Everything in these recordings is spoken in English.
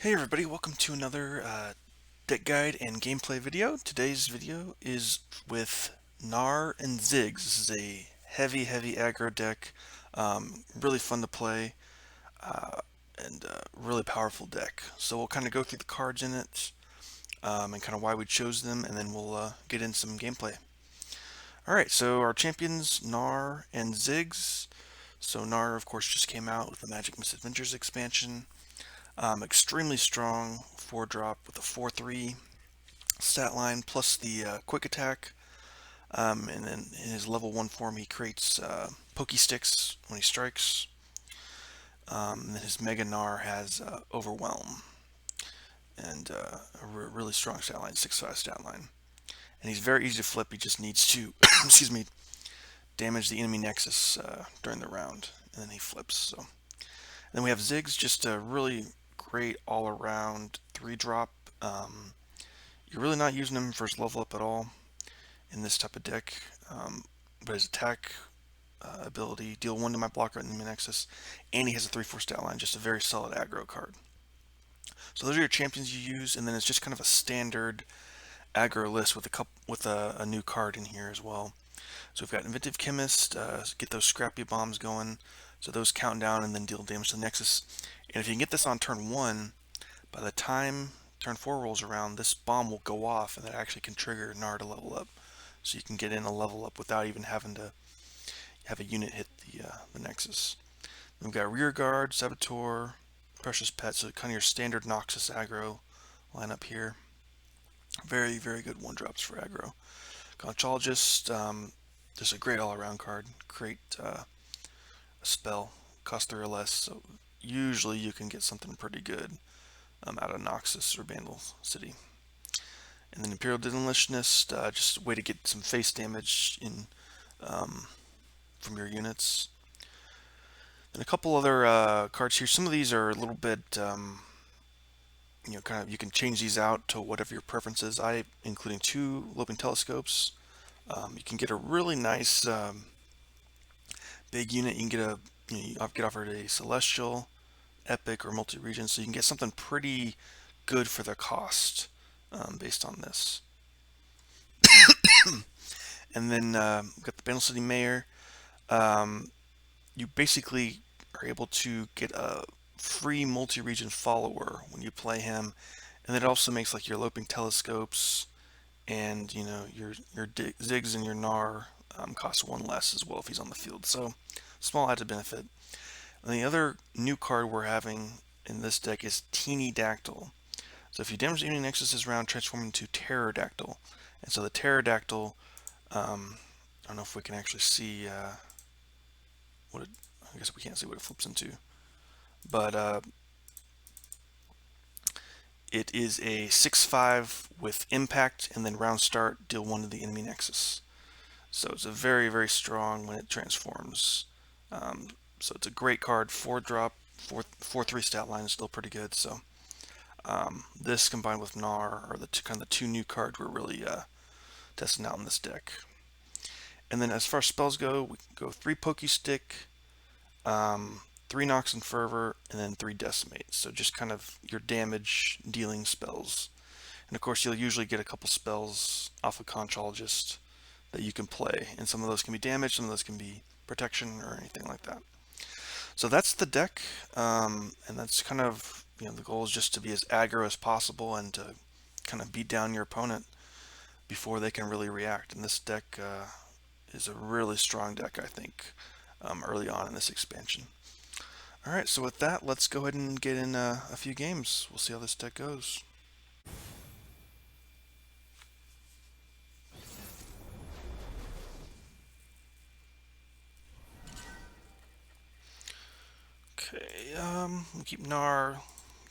Hey everybody, welcome to another deck guide and gameplay video. Today's video is with Gnar and Ziggs. This is a heavy aggro deck, really fun to play, and really powerful deck. So we'll kind of go through the cards in it, and kind of why we chose them, and then we'll get in some gameplay. Alright, so our champions, Gnar and Ziggs. So Gnar, of course, just came out with the Magic Misadventures expansion. Extremely strong 4-drop with a 4/3 stat line plus the quick attack. And then in his level 1 form, he creates Pokey Sticks when he strikes. And then his Mega Gnar has Overwhelm and a really strong stat line, 6/5 stat line. And he's very easy to flip. He just needs to, excuse me, damage the enemy nexus during the round, and then he flips. So, and then we have Ziggs, just a really great all-around 3-drop. You're really not using him for his level up at all in this type of deck, but his attack ability, deal 1 to my blocker and the nexus, and he has a 3/4 stat line, just a very solid aggro card. So those are your champions you use, and then it's just kind of a standard aggro list with a new card in here as well. So we've got Inventive Chemist, get those scrappy bombs going, so those count down and then deal damage to the nexus. And if you can get this on turn 1, by the time turn 4 rolls around, this bomb will go off, and that actually can trigger Gnar to level up. So you can get in a level up without even having to have a unit hit the nexus. Then we've got Rearguard, Saboteur, Precious Pet, so kind of your standard Noxus aggro lineup here. Very good 1-drops for aggro. Conchologist, just a great all-around card. Create a spell, cost 3 or less, so usually you can get something pretty good out of Noxus or Bandle City. And then Imperial Demolitionist, just a way to get some face damage in from your units. And a couple other cards here. Some of these are a little bit, kind of, you can change these out to whatever your preference is. Including 2 Loping Telescopes. You can get a really nice big unit. You can get offered a Celestial, Epic, or Multi-Region, so you can get something pretty good for the cost based on this. And then we've got the Bandle City Mayor. You basically are able to get a free multi-region follower when you play him, and it also makes like your Loping Telescopes and your Ziggs and your Gnar cost 1 less as well if he's on the field. So small added benefit. And the other new card we're having in this deck is Teenydactyl. So if you damage the enemy nexus this round, transform into Pterodactyl. And so the Pterodactyl, I don't know if we can actually see I guess we can't see what it flips into, but it is a 6/5 with impact, and then round start, deal 1 to the enemy nexus. So it's a very strong when it transforms. So it's a great card, 4-drop, 4/3 stat line is still pretty good. So this combined with Gnar are the kind of the 2 new cards we're really testing out in this deck. And then as far as spells go, we can go 3 Pokey Stick, 3 Noxian Fervor, and then 3 Decimate. So just kind of your damage dealing spells. And of course you'll usually get a couple spells off of Conchologist that you can play. And some of those can be damage, some of those can be protection or anything like that. So that's the deck. And that's kind of, the goal is just to be as aggro as possible and to kind of beat down your opponent before they can really react. And this deck is a really strong deck, I think, early on in this expansion. Alright, so with that, let's go ahead and get in a few games. We'll see how this deck goes. Okay, we'll keep Gnar.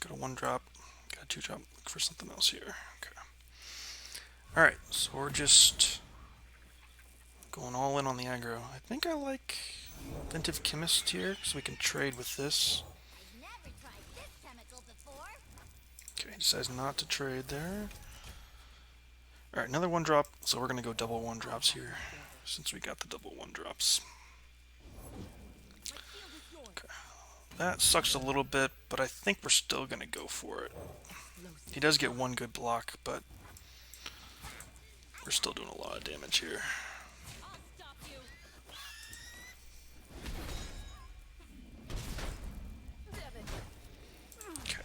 Got a 1-drop, got a 2-drop. Look for something else here. Okay. Alright, so we're just going all in on the aggro. I think I like Inventive Chemist here, so we can trade with this. Okay, he decides not to trade there. Alright, another 1-drop, so we're going to go double 1-drops here, since we got the double 1-drops. Okay. That sucks a little bit, but I think we're still gonna go for it. He does get one good block, but we're still doing a lot of damage here. Okay.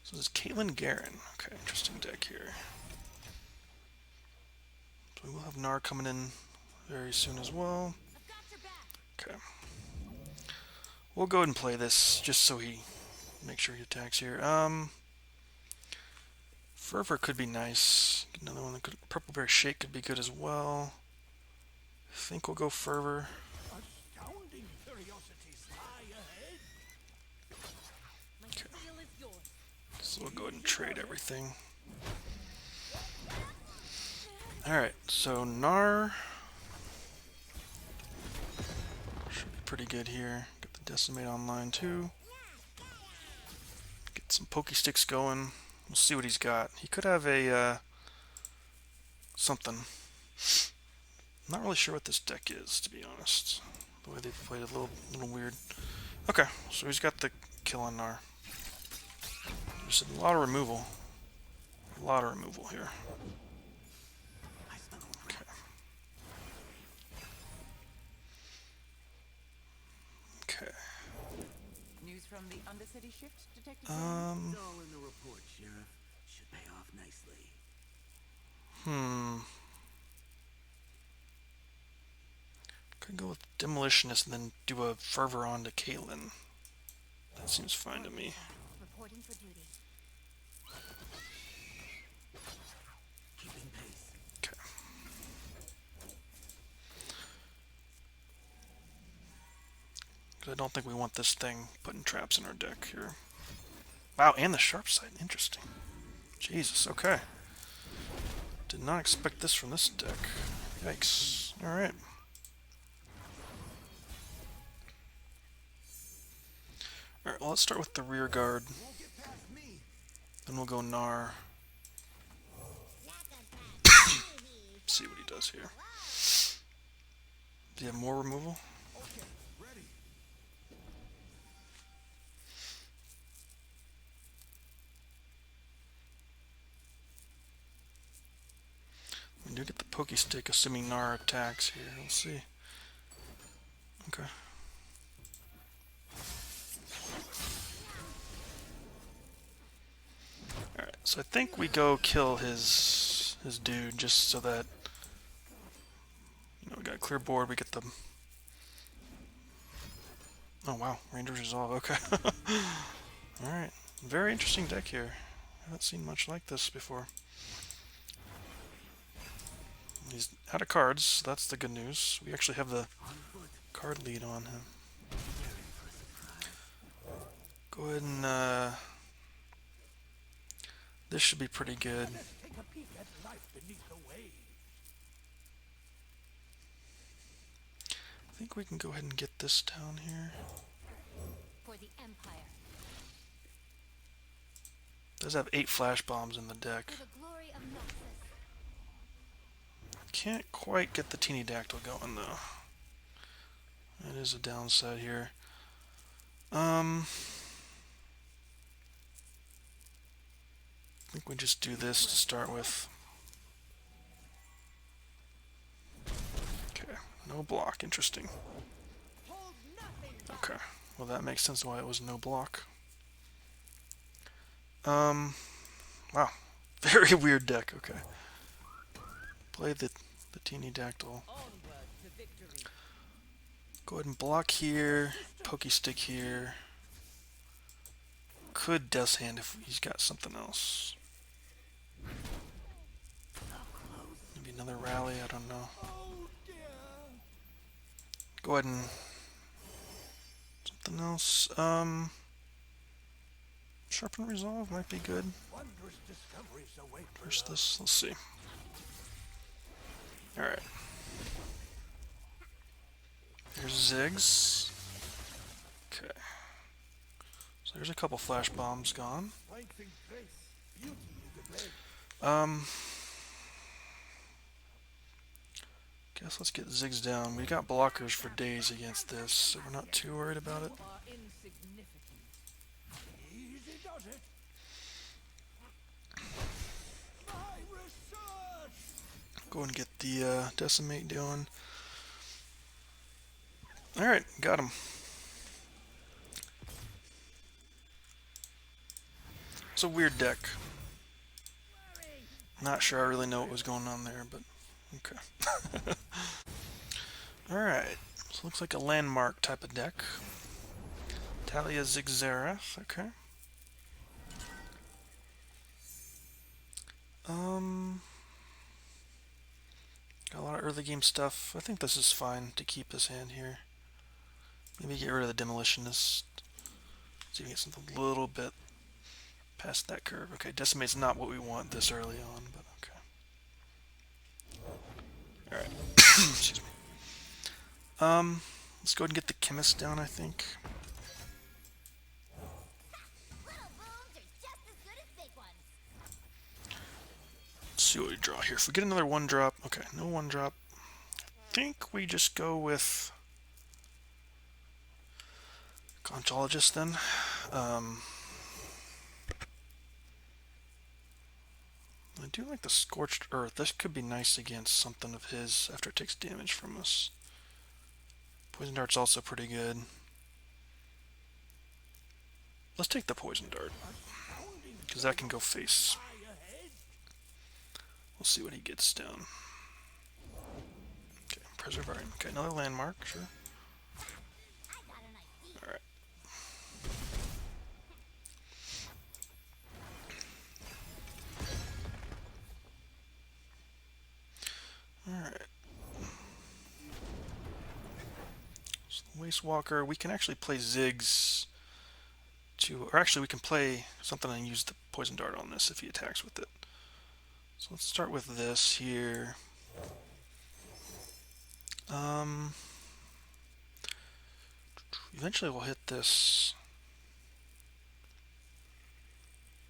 So this is Caitlyn Garen. Okay, interesting deck here. So we will have Gnar coming in very soon as well. Okay. We'll go ahead and play this just so he makes sure he attacks here. Fervor could be nice. Another one that could. Purple Bear Shake could be good as well. I think we'll go Fervor. Okay. So we'll go ahead and trade everything. Alright, so Gnar should be pretty good here. Get the Decimate online too. Get some Pokey Sticks going. We'll see what he's got. He could have a something. I'm not really sure what this deck is, to be honest. The way they played it, a little weird. Okay, so he's got the kill on Gnar. There's a lot of removal. A lot of removal here. Okay. Okay. News from the Undercity shift, Detective? It's all in the report, Sheriff. Should pay off nicely. Could go with Demolitionist and then do a Fervor on to Caitlyn. That seems fine to me. Reporting for duty. Keeping pace. Okay. I don't think we want this thing putting traps in our deck here. Wow, and the sharp sight. Interesting. Jesus, okay. Did not expect this from this deck. Yikes. Alright. Alright, well, let's start with the rear guard. Then we'll go Gnar. See what he does here. Do you have more removal? We do get the Pokey Stick, assuming Gnar attacks here. We'll see. Okay. Alright, so I think we go kill his dude just so that, you know, we got a clear board, we get the... Oh wow, Ranger's Resolve, okay. Alright, very interesting deck here. I haven't seen much like this before. He's out of cards, so that's the good news. We actually have the card lead on him. Go ahead and, this should be pretty good. I think we can go ahead and get this down here. For the Empire. Does have 8 flash bombs in the deck. For the glory of Noxus. Can't quite get the Teenydactyl going though. That is a downside here. I think we just do this to start with. Okay, no block. Interesting. Okay, well that makes sense why it was no block. Wow, very weird deck. Okay, play the Teenydactyl. Go ahead and block here. Pokey Stick here. Could Death's Hand if he's got something else. Maybe another rally, I don't know. Go ahead and... something else. Sharpen Resolve might be good. Where's this? Let's see. Alright. Here's Ziggs. Okay. So there's a couple flash bombs gone. Okay, Guess let's get Ziggs down. We got blockers for days against this, so we're not too worried about it. Easy does it. My research. Go and get the Decimate doing. Alright, got him. It's a weird deck. Not sure I really know what was going on there, but okay. Alright, so looks like a landmark type of deck. Talia Ziggs, okay. Got a lot of early game stuff. I think this is fine to keep his hand here. Maybe get rid of the Demolitionist. See if we get something a little bit past that curve. Okay, Decimate's not what we want this early on, but okay. Alright. Excuse me. Let's go ahead and get the Chemist down, I think. Little booms are just as good as big ones. Let's see what we draw here. If we get another 1-drop, okay, no 1-drop. I think we just go with Conchologist then. I do like the Scorched Earth. This could be nice against something of his after it takes damage from us. Poison Dart's also pretty good. Let's take the Poison Dart, because that can go face. We'll see what he gets down. Okay, Preservarium. Okay, another landmark, sure. Alright. Alright. So the Waste Walker, we can actually play Ziggs to, or actually we can play something and use the Poison Dart on this if he attacks with it. So let's start with this here. Eventually we'll hit this.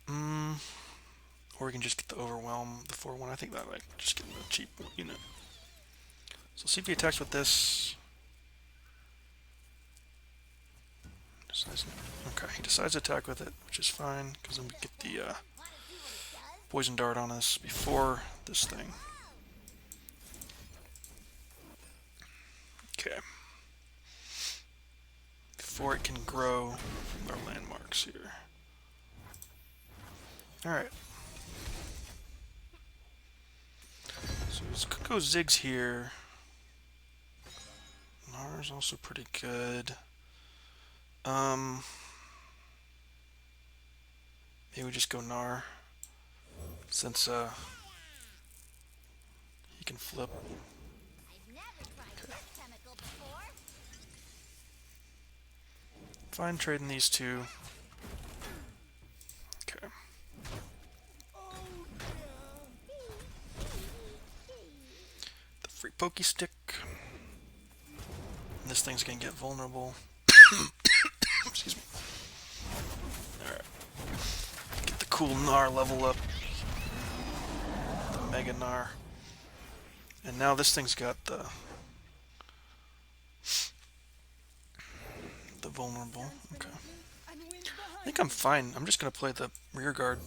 Or we can just get the Overwhelm, the 4-1. I think that like just getting a cheap unit. So see if he attacks with this. Okay, he decides to attack with it, which is fine, because then we get the Poison Dart on us before this thing. Okay. Before it can grow our landmarks here. Alright. So let's go Ziggs here. Gnar's also pretty good. Maybe we just go Gnar, since he can flip. Okay. Fine trading these two. Okay. The free Pokey Stick. And this thing's gonna get vulnerable. Excuse me. Alright. Get the cool Gnar level up. The Mega Gnar. And now this thing's got the vulnerable. Okay. I think I'm fine. I'm just gonna play the Rearguard.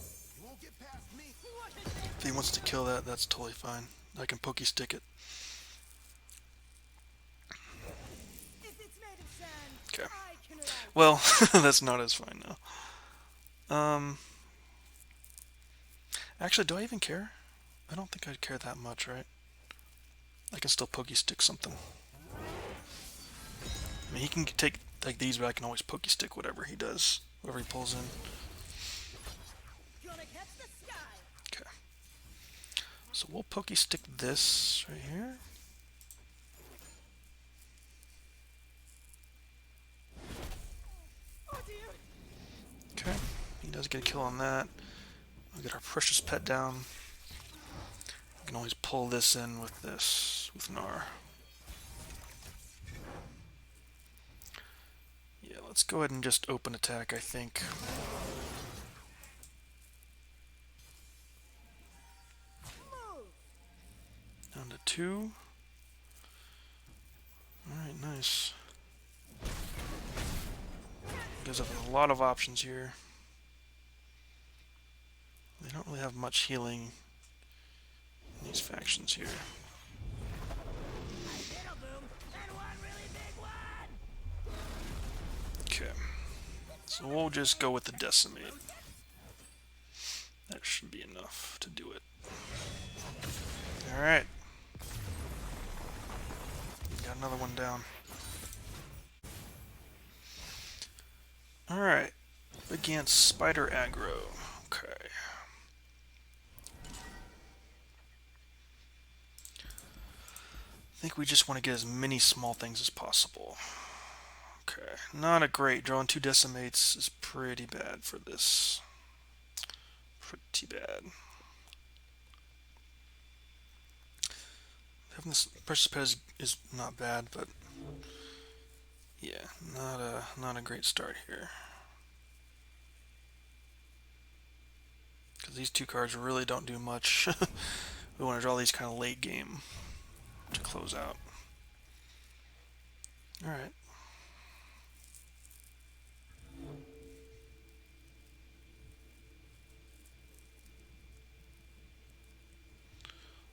If he wants to kill that, that's totally fine. I can Pokey Stick it. Okay. Well, that's not as fine now. Actually, do I even care? I don't think I'd care that much, right? I can still Pokey Stick something. I mean, he can take like these, but I can always Pokey Stick whatever he does, whoever he pulls in. Okay. So we'll Pokey Stick this right here. Okay, he does get a kill on that. We'll get our precious pet down. We can always pull this in with this, with Gnar. Yeah, let's go ahead and just open attack, I think. Down to 2. Nice. Gives us a lot of options here. They don't really have much healing in these factions here. Okay. So we'll just go with the Decimate. That should be enough to do it. Alright. Got another one down. Alright. Against Spider Aggro. Okay. I think we just want to get as many small things as possible. Okay. Not a great. Drawing 2 Decimates is pretty bad for this. Pretty bad. Having this Precious Pet is not bad, but yeah, not a great start here. Because these 2 cards really don't do much. We want to draw these kind of late game to close out. Alright.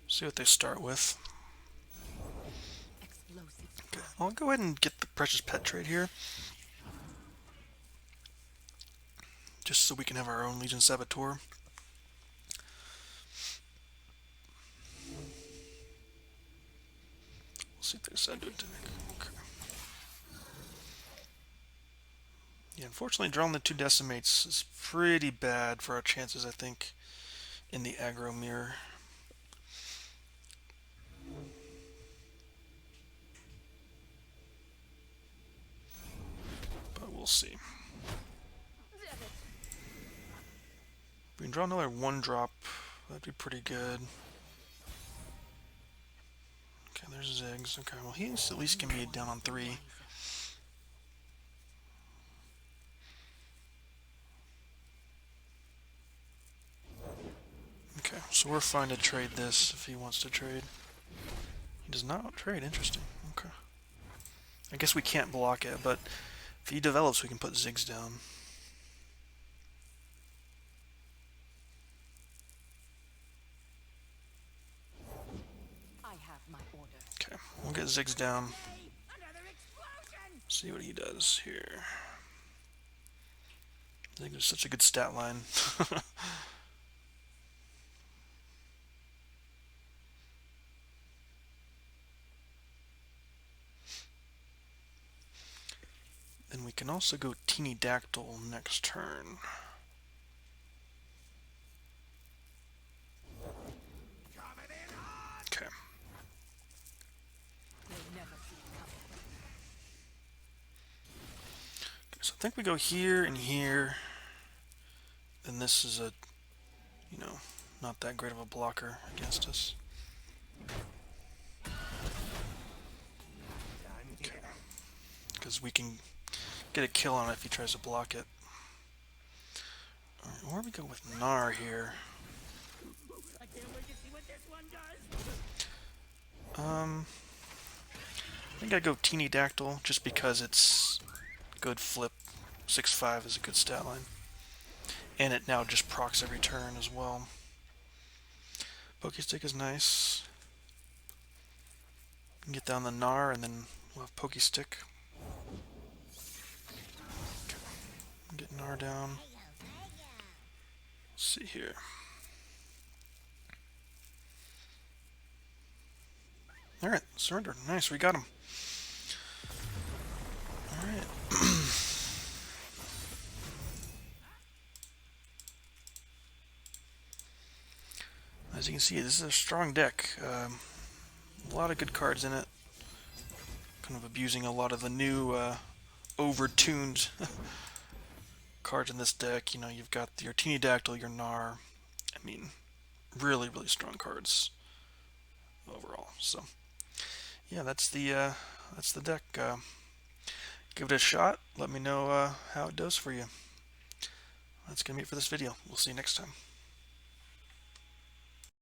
See what they start with. Okay, I'll go ahead and get the Precious Pet trade here. Just so we can have our own Legion Saboteur. We'll see if they decide to attack. Okay. Yeah, unfortunately, drawing the 2 Decimates is pretty bad for our chances, I think, in the aggro mirror. But we'll see. If we can draw another 1-drop, that'd be pretty good. Okay, there's Ziggs. Okay, well, he at least can be down on 3. Okay, so we're fine to trade this if he wants to trade. He does not trade, interesting. Okay. I guess we can't block it, but if he develops, we can put Ziggs down. I have my order. Okay, we'll get Ziggs down. See what he does here. Ziggs is such a good stat line. Then we can also go Teenydactyl next turn. Okay. So I think we go here and here. Then this is a, you know, not that great of a blocker against us. Okay. Because we can get a kill on it if he tries to block it. Or we go with Gnar here. I think I'd go Teenydactyl just because it's good flip. 6/5 is a good stat line. And it now just procs every turn as well. Pokey Stick is nice. You can get down the Gnar and then we'll have Pokey Stick. Okay. Get Gnar down. Let's see here. Alright, surrender. Nice, we got him. Alright. As you can see, this is a strong deck. A lot of good cards in it. Kind of abusing a lot of the new over-tuned cards in this deck. You know, you've got your Teenydactyl, your Gnar. I mean, really, really strong cards overall. So, yeah, that's the deck. Give it a shot. Let me know how it does for you. That's gonna be it for this video. We'll see you next time.